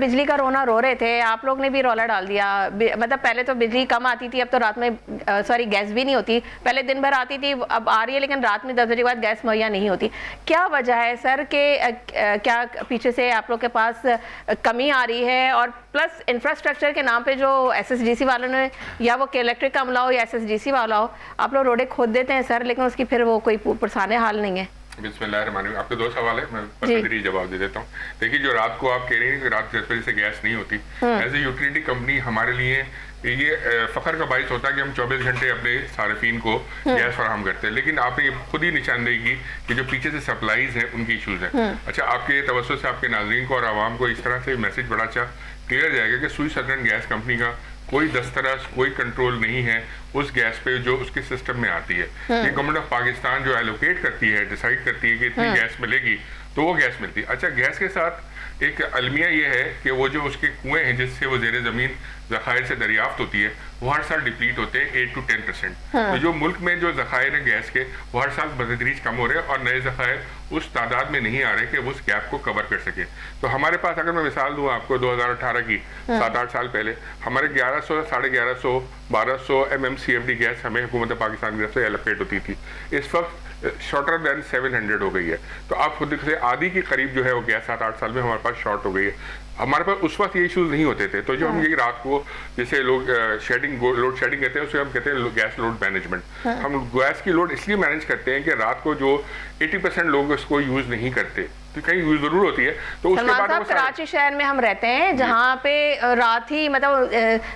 بجلی کا رونا رو رہے تھے، آپ لوگ نے بھی رولا ڈال دیا. مطلب پہلے تو بجلی کم آتی تھی، اب تو رات میں گیس بھی نہیں ہوتی. پہلے دن بھر آتی تھی، اب آ رہی ہے لیکن رات میں 10 بجے کے بعد گیس مہیا نہیں ہوتی. کیا وجہ ہے سر کہ کیا پیچھے سے آپ لوگ کے پاس کمی آ رہی ہے؟ اور پلس انفراسٹرکچر کے نام پہ جو ایس ایس ڈی سی والوں نے، یا وہ الیکٹرک کا عملہ ہو یا ایس ایس ڈی سی والا ہو، آپ لوگ روڈیں کھود دیتے ہیں سر، لیکن اس کی پھر وہ کوئی پرسانے حال نہیں ہے. بسم اللہ الرحمن الرحیم. آپ کے 2 سوال ہے، میں پسندری جواب دے دیتا ہوں. دیکھیے، جو رات کو آپ کہہ رہے ہیں کہ رات 10 بجے سے گیس نہیں ہوتی، ایز اے یوٹیلیٹی کمپنی ہمارے لیے یہ فخر کا باعث ہوتا ہے کہ ہم 24 گھنٹے اپنے صارفین کو گیس فراہم کرتے ہیں. لیکن آپ نے خود ہی نشاندہی کی کہ جو پیچھے سے سپلائیز ہیں ان کی ایشوز ہیں. اچھا، آپ کے توسط سے آپ کے ناظرین کو اور عوام کو اس طرح سے میسج بڑا اچھا کلیئر جائے گا کہ سوئی سدرن گیس کمپنی کا کوئی دسترس، کوئی کنٹرول نہیں ہے اس گیس پہ جو اس کے سسٹم میں آتی ہے. یہ گورنمنٹ آف پاکستان جو ایلوکیٹ کرتی ہے، ڈیسائیڈ کرتی ہے کہ اتنی گیس ملے گی تو وہ گیس ملتی ہے. اچھا، گیس کے ساتھ ایک المیہ یہ ہے کہ وہ جو اس کے کنویں ہیں جس سے وہ زیر زمین ذخائر سے دریافت ہوتی ہے، وہ ہر سال ڈپلیٹ ہوتے ہیں 8 to 10%. تو جو ملک میں جو ذخائر ہیں گیس کے، وہ ہر سال بتدریج کم ہو رہے ہیں اور نئے ذخائر اس تعداد میں نہیں آ رہے کہ وہ اس گیپ کو کور کر سکے. تو ہمارے پاس، اگر میں مثال دوں آپ کو، 2018 کی 7-8 سال پہلے ہمارے 1100 1150 1200 MMCFD گیس ہمیں حکومت پاکستان کی طرف سے ایلوکیٹ ہوتی تھی. اس وقت شارٹر دین 700 ہو گئی ہے. تو آپ خود سے آدھی کے قریب جو ہے وہ گیس 7-8 سال میں ہمارے پاس شارٹ ہو گئی ہے. ہمارے پاس اس وقت یہ ایشوز نہیں ہوتے تھے. تو جو ہم یہ رات کو جیسے لوگ لوڈ شیڈنگ کہتے ہیں، اسے ہم کہتے ہیں گیس لوڈ مینجمنٹ. ہم گیس کی لوڈ اس لیے مینیج کرتے ہیں کہ رات کو جو 80% لوگ اس کو یوز نہیں کرتے، تو کہیں یوز ضرور ہوتی ہے. تو اس کے بعد کراچی شہر میں ہم رہتے ہیں جہاں پہ رات ہی مطلب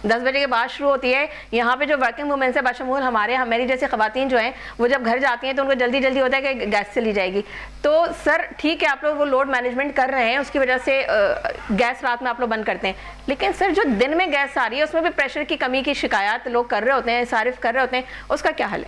10 بجے کے بعد شروع ہوتی ہے. یہاں پہ جو ورکنگ وومنس ہے بشمول میری جیسے خواتین جو ہیں، وہ جب گھر جاتی ہیں تو ان کو جلدی جلدی ہوتا ہے کہ گیس چلی جائے گی. تو سر ٹھیک ہے، آپ لوگ وہ لوڈ مینجمنٹ کر رہے ہیں، اس کی وجہ سے گیس رات میں آپ لوگ بند کرتے ہیں. لیکن سر جو دن میں گیس آ رہی ہے اس میں بھی پریشر کی کمی کی شکایات لوگ کر رہے ہوتے ہیں، صارف کر رہے ہوتے ہیں، اس کا کیا حل ہے؟